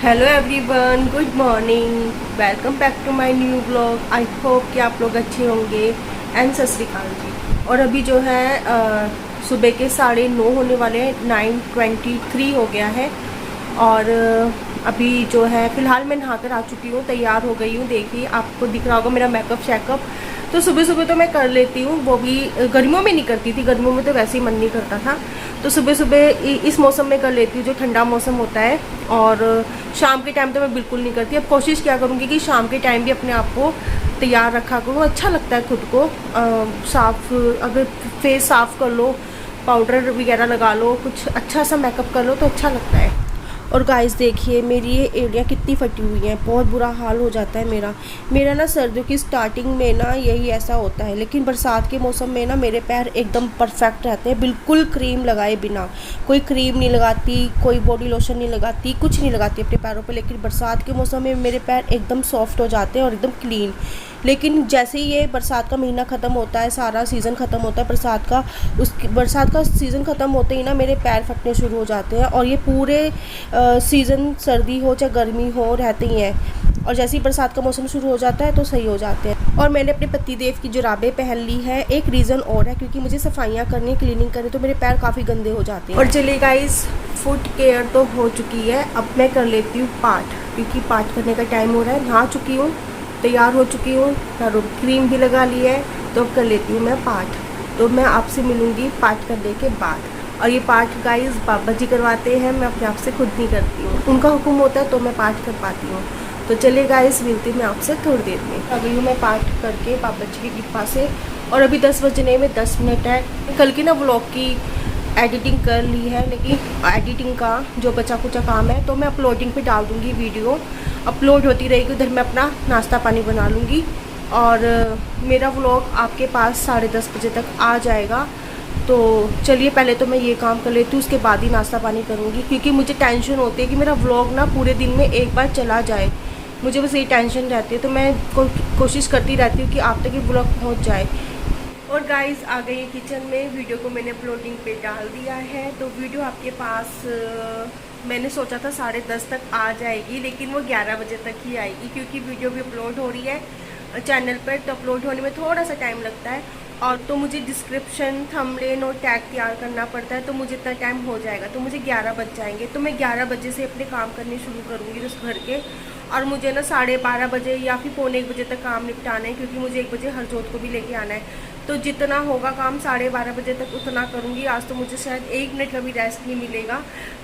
Hello everyone, good morning. Welcome back to my new blog. I hope कि आप लोग अच्छे होंगे एंड सत श्री अकाल जी। और अभी जो है सुबह के 9:30 होने वाले हैं, 9:23 हो गया है। और अभी जो है फ़िलहाल मैं नहा कर आ चुकी हूँ, तैयार हो गई हूँ। देखिए आपको दिख रहा होगा मेरा मेकअप शेकअप। तो सुबह सुबह तो मैं कर लेती हूँ, वो भी गर्मियों में नहीं करती थी, गर्मियों में तो वैसे ही मन नहीं करता था। तो सुबह सुबह इस मौसम में कर लेती हूँ, जो ठंडा मौसम होता है। और शाम के टाइम तो मैं बिल्कुल नहीं करती। अब कोशिश क्या करूँगी कि शाम के टाइम भी अपने आप को तैयार रखा करूँ, अच्छा लगता है खुद को। साफ अगर फेस साफ़ कर लो, पाउडर वगैरह लगा लो, कुछ अच्छा सा मेकअप कर लो तो अच्छा लगता है। और गाइस देखिए मेरी ये एड़ियाँ कितनी फटी हुई हैं, बहुत बुरा हाल हो जाता है मेरा ना सर्दियों की स्टार्टिंग में ना यही ऐसा होता है, लेकिन बरसात के मौसम में ना मेरे पैर एकदम परफेक्ट रहते हैं, बिल्कुल क्रीम लगाए बिना। कोई क्रीम नहीं लगाती, कोई बॉडी लोशन नहीं लगाती, कुछ नहीं लगाती अपने पैरों पे। लेकिन बरसात के मौसम में मेरे पैर एकदम सॉफ्ट हो जाते हैं और एकदम क्लीन। लेकिन जैसे ही ये बरसात का महीना ख़त्म होता है, सारा सीज़न ख़त्म होता है बरसात का सीज़न ख़त्म होते ही ना मेरे पैर फटने शुरू हो जाते हैं। और ये पूरे सीज़न सर्दी हो चाहे गर्मी हो रहते ही हैं। और जैसे ही बरसात का मौसम शुरू हो जाता है तो सही हो जाते हैं। और मैंने अपने पतिदेव की जुराबें पहन ली है। एक रीज़न और है, क्योंकि मुझे सफाइयाँ करनी, क्लीनिंग करनी, तो मेरे पैर काफ़ी गंदे हो जाते हैं। और चलिए गाइस, फुट केयर तो हो चुकी है, अब मैं कर लेती हूँ पाठ, क्योंकि पाठ करने का टाइम हो रहा है। नहा चुकी हूँ, तैयार हो चुकी हूँ, क्रीम भी लगा ली है, तो अब कर लेती हूँ मैं पाठ। तो मैं आपसे मिलूँगी पाठ करने के बाद। और ये पाठ गाइस बाबा जी करवाते हैं, मैं अपने आप से खुद नहीं करती हूँ, उनका हुक्म होता है तो मैं पाठ कर पाती हूँ। तो चलिए गाइस, मिलती मैं आपसे थोड़ी देर में। आ गई हूँ मैं पाठ करके बाबा जी की कृपा से। और अभी 10 बजने में 10 मिनट है। कल की ना व्लॉग की एडिटिंग कर ली है, लेकिन एडिटिंग का जो बचा कुचा काम है तो मैं अपलोडिंग पे डाल दूँगी। वीडियो अपलोड होती रहेगी, उधर मैं अपना नाश्ता पानी बना लूँगी। और मेरा व्लॉग आपके पास 10:30 बजे तक आ जाएगा। तो चलिए पहले तो मैं ये काम कर लेती हूँ, उसके बाद ही नाश्ता पानी करूँगी, क्योंकि मुझे टेंशन होती है कि मेरा व्लॉग ना पूरे दिन में एक बार चला जाए। मुझे बस यही टेंशन रहती है, तो मैं कोशिश करती रहती हूँ कि आप तक ये व्लॉग पहुँच जाए। और गाइस आ गई है किचन में। वीडियो को मैंने अपलोडिंग पे डाल दिया है, तो वीडियो आपके पास मैंने सोचा था 10:30 तक आ जाएगी, लेकिन वो 11 बजे तक ही आएगी, क्योंकि वीडियो भी अपलोड हो रही है चैनल पर। तो अपलोड होने में थोड़ा सा टाइम लगता है, और तो मुझे डिस्क्रिप्शन, थंबनेल और टैग तैयार करना पड़ता है, तो मुझे इतना टाइम हो जाएगा, तो मुझे 11 बज जाएंगे। तो मैं 11 बजे से अपने काम करने शुरू करूँगी उस घर के। और मुझे ना 12:30 बजे या फिर पौने 1 बजे तक काम निपटाना है, क्योंकि मुझे 1 बजे हरजोत को भी लेके आना है। तो जितना होगा काम 12:30 बजे तक उतना करूँगी। आज तो मुझे शायद 1 मिनट का भी रेस्ट नहीं मिलेगा।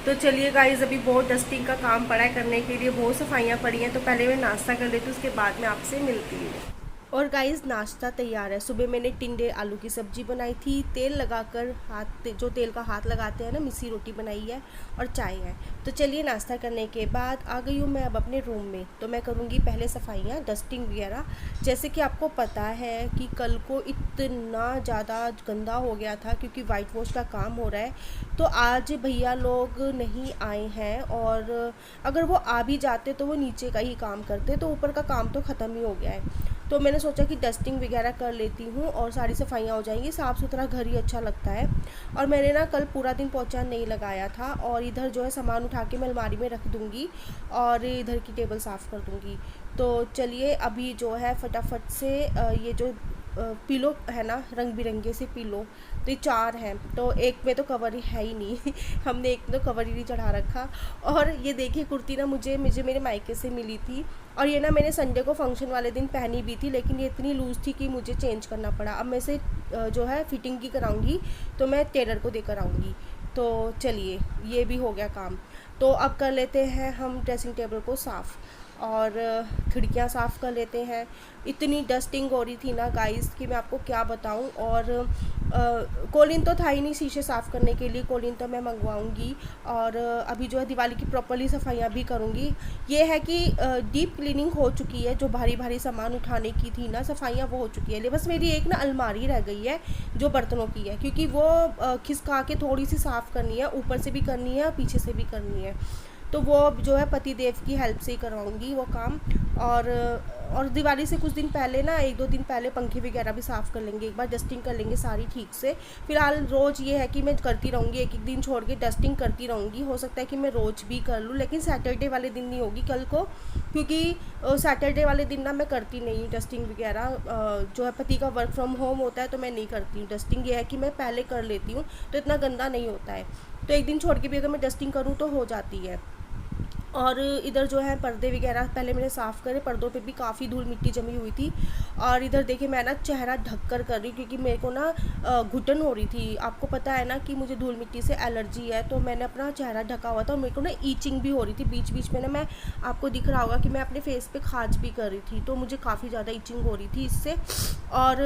तो चलिए गाइस, अभी बहुत डस्टिंग का काम पड़ा है करने के लिए, बहुत सफाइयाँ पड़ी हैं। तो पहले मैं नाश्ता कर लेती हूँ, उसके बाद मैं आपसे मिलती हूँ। और गाइस नाश्ता तैयार है। सुबह मैंने टिंडे आलू की सब्ज़ी बनाई थी, तेल लगाकर, हाथ जो तेल का हाथ लगाते हैं ना, मिस्सी रोटी बनाई है, और चाय है। तो चलिए नाश्ता करने के बाद आ गई हूँ मैं अब अपने रूम में। तो मैं करूँगी पहले सफाइयाँ, डस्टिंग वगैरह। जैसे कि आपको पता है कि कल को इतना ज़्यादा गंदा हो गया था, क्योंकि वाइट वॉश का काम हो रहा है। तो आज भैया लोग नहीं आए हैं, और अगर वो आ भी जाते तो वो नीचे का ही काम करते, तो ऊपर का काम तो ख़त्म ही हो गया है। तो मैंने सोचा कि डस्टिंग वगैरह कर लेती हूँ और सारी सफाइयाँ हो जाएंगी, साफ़ सुथरा घर ही अच्छा लगता है। और मैंने ना कल पूरा दिन पोंछा नहीं लगाया था, और इधर जो है सामान उठा के मैं अलमारी में रख दूँगी, और इधर की टेबल साफ़ कर दूँगी। तो चलिए अभी जो है फटाफट से ये जो पिलो है ना, रंग बिरंगे से पिलो, तो ये 4 हैं, तो एक में तो कवर है ही नहीं हमने एक में तो कवर ही नहीं चढ़ा रखा। और ये देखिए कुर्ती ना मुझे मुझे मेरे मायके से मिली थी, और ये ना मैंने संडे को फंक्शन वाले दिन पहनी भी थी, लेकिन ये इतनी लूज़ थी कि मुझे चेंज करना पड़ा। अब मैं इसे जो है फिटिंग की कराऊंगी, तो मैं टेलर को देकर आऊँगी। तो चलिए ये भी हो गया काम। तो अब कर लेते हैं हम ड्रेसिंग टेबल को साफ़, और खिड़कियाँ साफ़ कर लेते हैं। इतनी डस्टिंग हो रही थी ना गाइस कि मैं आपको क्या बताऊं। और कोलिन तो था ही नहीं शीशे साफ़ करने के लिए, कोलिन तो मैं मंगवाऊंगी। और अभी जो है दिवाली की प्रॉपर्ली सफाइयाँ भी करूंगी। ये है कि डीप क्लीनिंग हो चुकी है, जो भारी भारी सामान उठाने की थी ना, सफाइयाँ वो हो चुकी है। बस मेरी एक ना अलमारी रह गई है जो बर्तनों की है, क्योंकि वो खिसका के थोड़ी सी साफ़ करनी है, ऊपर से भी करनी है, पीछे से भी करनी है। तो वो जो है पति देव की हेल्प से ही करवाऊँगी वो काम। और और दिवाली से कुछ दिन पहले ना, 1-2 दिन पहले पंखे वगैरह भी साफ़ कर लेंगे, एक बार डस्टिंग कर लेंगे सारी ठीक से। फ़िलहाल रोज़ ये है कि मैं करती रहूँगी, एक एक दिन छोड़ के डस्टिंग करती रहूँगी। हो सकता है कि मैं रोज़ भी कर लूँ, लेकिन सैटरडे वाले दिन नहीं होगी कल को, क्योंकि सैटरडे वाले दिन ना मैं करती नहीं हूँ डस्टिंग वगैरह। जो है पति का वर्क फ्रॉम होम होता है तो मैं नहीं करती हूँ डस्टिंग। ये है कि मैं पहले कर लेती हूँ तो इतना गंदा नहीं होता है, तो एक दिन छोड़ के भी अगर मैं डस्टिंग करूँ तो हो जाती है। और इधर जो है पर्दे वगैरह पहले मैंने साफ़ करे, पर्दों पे भी काफ़ी धूल मिट्टी जमी हुई थी। और इधर देखिए मैं ना चेहरा ढक कर रही हूँ, क्योंकि मेरे को ना घुटन हो रही थी। आपको पता है ना कि मुझे धूल मिट्टी से एलर्जी है, तो मैंने अपना चेहरा ढका हुआ था और मेरे को ना ईचिंग भी हो रही थी बीच बीच में ना। मैं आपको दिख रहा होगा कि मैं अपने फेस पे खाज भी कर रही थी, तो मुझे काफ़ी ज़्यादा ईचिंग हो रही थी इससे। और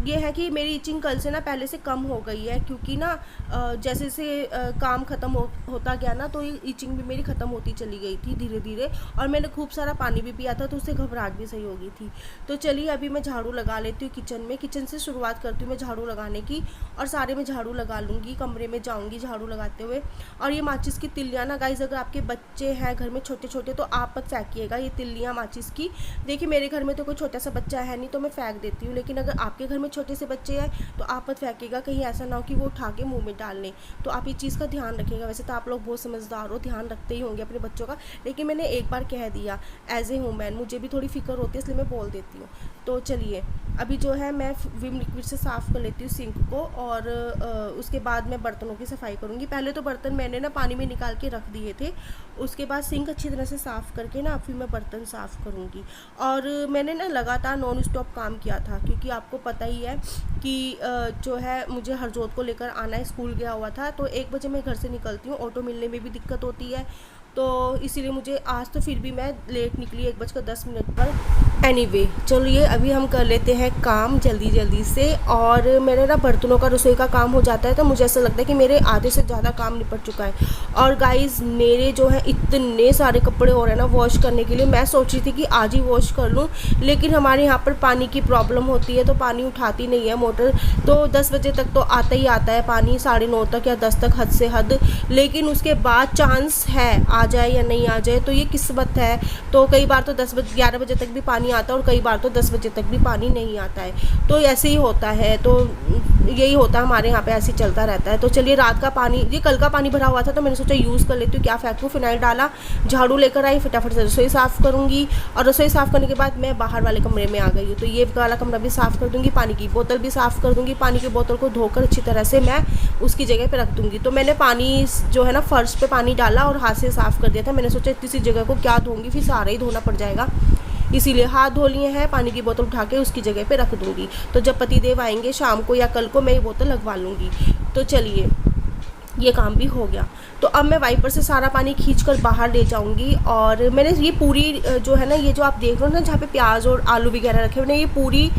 ये है कि मेरी ईचिंग कल से ना पहले से कम हो गई है, क्योंकि ना जैसे जैसे काम ख़त्म होता गया ना, तो ये ईचिंग भी मेरी ख़त्म होती चली गई थी धीरे धीरे। और मैंने खूब सारा पानी भी पिया था, तो उससे घबराहट भी सही हो गई थी। तो चलिए अभी मैं झाड़ू लगा लेती हूँ किचन में। किचन से शुरुआत करती हूँ मैं झाड़ू लगाने की, और सारे में झाड़ू लगा लूँगी, कमरे में जाऊँगी झाड़ू लगाते हुए। और ये माचिस की तिल्लियाँ ना गाइज़, अगर आपके बच्चे हैं घर में छोटे छोटे तो आप मत फेंकिएगा ये तिल्लियाँ माचिस की। देखिए मेरे घर में तो कोई छोटा सा बच्चा है नहीं, तो मैं फेंक देती हूँ, लेकिन अगर आपके घर में छोटे से बच्चे हैं तो आप मत फेंकिएगा, कहीं ऐसा ना हो कि वो उठा के मुँह में डाल लें। तो आप ये चीज़ का ध्यान रखिएगा। वैसे तो आप लोग बहुत समझदार हो, ध्यान रखते ही होंगे अपने बच्चों का, लेकिन मैंने एक बार कह दिया, एज ए वूमेन मुझे भी थोड़ी फिक्र होती है, इसलिए मैं बोल देती हूँ। तो चलिए अभी जो है मैं विम लिक्विड से साफ़ कर लेती हूँ सिंक को, और उसके बाद मैं बर्तनों की सफाई करूँगी। पहले तो बर्तन मैंने ना पानी में निकाल के रख दिए थे, उसके बाद सिंक अच्छी तरह से साफ़ करके ना फिर मैं बर्तन साफ़ करूँगी। और मैंने ना लगातार नॉन स्टॉप काम किया था, क्योंकि आपको पता ही है कि जो है मुझे हरजोत को लेकर आना है, स्कूल गया हुआ था। तो 1 बजे मैं घर से निकलती हूँ, ऑटो मिलने में भी दिक्कत होती है, तो इसीलिए मुझे आज तो फिर भी मैं लेट निकली 1:10 पर। एनीवे चलिए अभी हम कर लेते हैं काम जल्दी जल्दी से। और मेरे ना बर्तनों का रसोई का काम हो जाता है तो मुझे ऐसा लगता है कि मेरे आधे से ज़्यादा काम निपट चुका है। और गाइज़ मेरे जो है इतने सारे कपड़े हो रहे हैं ना वॉश करने के लिए। मैं सोच रही थी कि आज ही वॉश कर लूँ, लेकिन हमारे यहाँ पर पानी की प्रॉब्लम होती है, तो पानी उठाती नहीं है मोटर। तो 10 बजे तक तो आता ही आता है पानी, 9:30 तक या 10 तक हद से हद, लेकिन उसके बाद चांस है आ जाए या नहीं आ जाए, तो ये किस्मत है। तो कई बार तो 11 बजे तक भी पानी आता है, और कई बार तो 10 बजे तक भी पानी नहीं आता है। तो ऐसे ही होता है, तो यही होता है हमारे यहाँ पे, ऐसे ही चलता रहता है। तो चलिए रात का पानी, ये कल का पानी भरा हुआ था, तो मैंने सोचा यूज़ कर लेती हूँ, क्या फेंकूँ। फिनाइल डाला, झाड़ू लेकर आई, फटाफट से रसोई साफ़ करूँगी। और रसोई साफ़ करने के बाद मैं बाहर वाले कमरे में आ गई हूँ, तो ये वाला कमरा भी साफ़ कर दूँगी, पानी की बोतल भी साफ़ कर दूँगी। पानी की बोतल को धोकर अच्छी तरह से मैं उसकी जगह पर रख दूँगी। तो मैंने पानी जो है ना फर्श पे पानी डाला और हाथ से साफ़ कर दिया था। मैंने सोचा इतनी सी जगह को क्या धोऊंगी, फिर सारा ही धोना पड़ जाएगा, इसीलिए हाथ धो लिए हैं। पानी की बोतल उठा के उसकी जगह पे रख दूँगी, तो जब पतिदेव आएंगे शाम को या कल को मैं ये बोतल लगवा लूँगी। तो चलिए ये काम भी हो गया। तो अब मैं वाइपर से सारा पानी खींचकर बाहर ले जाऊंगी। और मैंने ये पूरी जो है ना, ये जो आप देख रहे हो ना जहाँ पे प्याज और आलू वगैरह रखे हुए, ये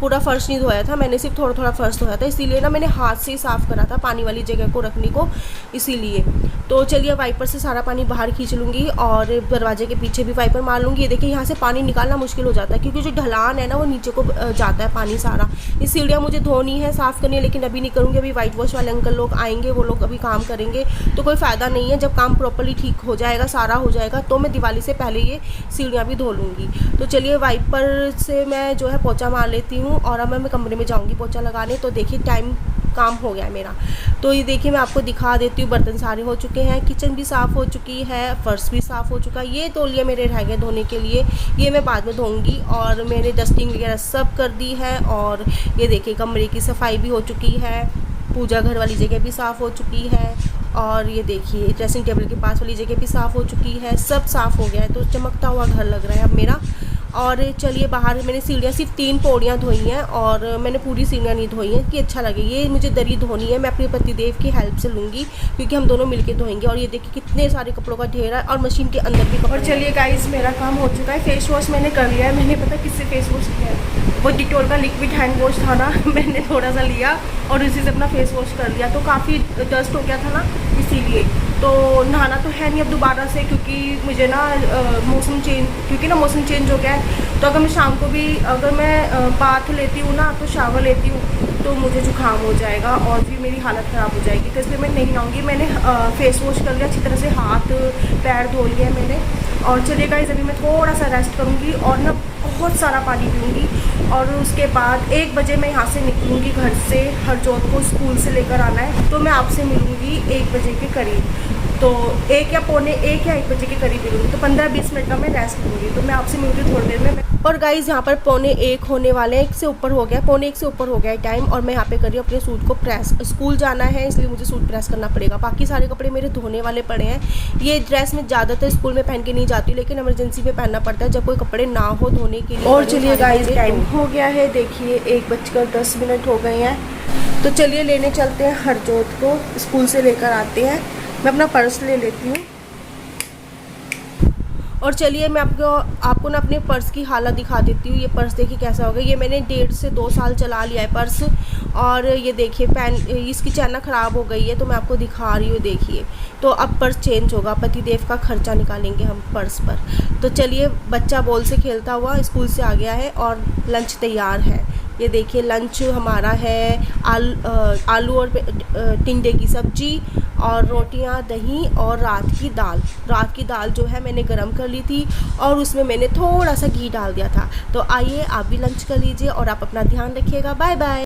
पूरा फ़र्श नहीं धोया था मैंने, सिर्फ थोड़ा थोड़ा फ़र्श धोया था, इसीलिए ना मैंने हाथ से ही साफ़ करा था पानी वाली जगह को रखने को, इसीलिए। तो चलिए वाइपर से सारा पानी बाहर खींच लूँगी, और दरवाजे के पीछे भी वाइपर मार लूँगी। ये देखिए यहाँ से पानी निकालना मुश्किल हो जाता है, क्योंकि जो ढलान है ना वो नीचे को जाता है पानी सारा। ये सीढ़ियाँ मुझे धोनी है, साफ़ करनी है, लेकिन अभी नहीं करूँगी। अभी वाइट वॉश वाले अंकल लोग आएंगे, वो लोग अभी काम करेंगे, तो कोई फ़ायदा नहीं है। जब काम प्रॉपर्ली ठीक हो जाएगा, सारा हो जाएगा, तो मैं दिवाली से पहले ये सीढ़ियाँ भी धो लूँगी। तो चलिए वाइपर से मैं जो है पोछा मार लेती हूँ, और अब मैं कमरे में जाऊँगी पोछा लगाने। तो देखिए काम हो गया है मेरा। तो ये देखिए मैं आपको दिखा देती हूँ, बर्तन सारे हो चुके हैं, किचन भी साफ़ हो चुकी है, फर्श भी साफ़ हो चुका है। ये तौलिया मेरे रह गए धोने के लिए, ये मैं बाद में धोऊंगी। और मैंने डस्टिंग वगैरह सब कर दी है। और ये देखिए कमरे की सफाई भी हो चुकी है, पूजा घर वाली जगह भी साफ़ हो चुकी है, और ये देखिए ड्रेसिंग टेबल के पास वाली जगह भी साफ़ हो चुकी है, सब साफ़ हो गया है। तो चमकता हुआ घर लग रहा है अब मेरा। और चलिए बाहर मैंने सीढ़ियाँ सिर्फ 3 पौड़ियाँ धोई हैं, और मैंने पूरी सीढ़ियाँ नहीं धोई हैं कि अच्छा लगे। ये मुझे दरी धोनी है, मैं अपने पतिदेव की हेल्प से लूँगी, क्योंकि हम दोनों मिलके धोएंगे। और ये देखिए कितने सारे कपड़ों का ढेर है, और मशीन के अंदर भी कपड़े। और चलिए गाइस मेरा काम हो चुका है, फेस वॉश मैंने कर लिया है। मैंने पता किससे फेस वॉश किया है, वो डिटोल का लिक्विड हैंड वॉश था ना, मैंने थोड़ा सा लिया और उसी से अपना फेस वॉश कर लिया। तो काफ़ी डस्ट हो गया था ना, इसीलिए। तो नहाना तो है नहीं अब दोबारा से, क्योंकि मुझे ना मौसम चेंज हो गया है। तो अगर मैं शाम को भी अगर मैं बाथ लेती हूँ ना, तो शावर लेती हूँ, तो मुझे जुकाम हो जाएगा और फिर मेरी हालत ख़राब हो जाएगी। तो इसलिए मैं नहीं नहाऊंगी। मैंने फेस वॉश कर लिया अच्छी तरह से, हाथ पैर धो लिए मैंने। और चलिए गाइस अभी मैं थोड़ा सा रेस्ट करूँगी और ना बहुत सारा पानी पीऊँगी और उसके बाद 1 बजे मैं यहाँ से निकलूँगी घर से। हरजोत को स्कूल से लेकर आना है, तो मैं आपसे मिलूँगी 1 बजे के करीब। तो 1 या पौने 1 या 1 बजे के करीब मिलूँगी। तो 15-20 मिनट का मैं रेस्ट लूँगी, तो मैं आपसे मिलूँगी थोड़ी देर में। और गाइज़ यहाँ पर पौने 1 होने वाले हैं, 1 से ऊपर हो गया, पौने 1 से ऊपर हो गया है टाइम। और मैं यहाँ पे कर रही हूँ अपने सूट को प्रेस। स्कूल जाना है इसलिए मुझे सूट प्रेस करना पड़ेगा। बाकी सारे कपड़े मेरे धोने वाले पड़े हैं। ये ड्रेस मैं ज़्यादातर स्कूल में पहन के नहीं जाती हूँ, लेकिन इमरजेंसी में पहनना पड़ता है जब कोई कपड़े ना हो धोने के लिए। और चलिए गाइज़ टाइम हो गया है, देखिए 1:10 हो गए हैं। तो चलिए लेने चलते हैं हरजोत को, स्कूल से लेकर आते हैं। मैं अपना पर्स ले लेती हूँ। और चलिए मैं आपको ना अपने पर्स की हालत दिखा देती हूँ। ये पर्स देखिए कैसा हो गया। ये मैंने 1.5 से 2 साल चला लिया है पर्स। और ये देखिए इसकी चैन ना ख़राब हो गई है, तो मैं आपको दिखा रही हूँ, देखिए। तो अब पर्स चेंज होगा, पतिदेव का खर्चा निकालेंगे हम पर्स पर। तो चलिए, बच्चा बॉल से खेलता हुआ स्कूल से आ गया है और लंच तैयार है। ये देखिए लंच हमारा है आलू और टिंडे की सब्ज़ी और रोटियां, दही और रात की दाल जो है मैंने गरम कर ली थी और उसमें मैंने थोड़ा सा घी डाल दिया था। तो आइए आप भी लंच कर लीजिए और आप अपना ध्यान रखिएगा। Bye bye.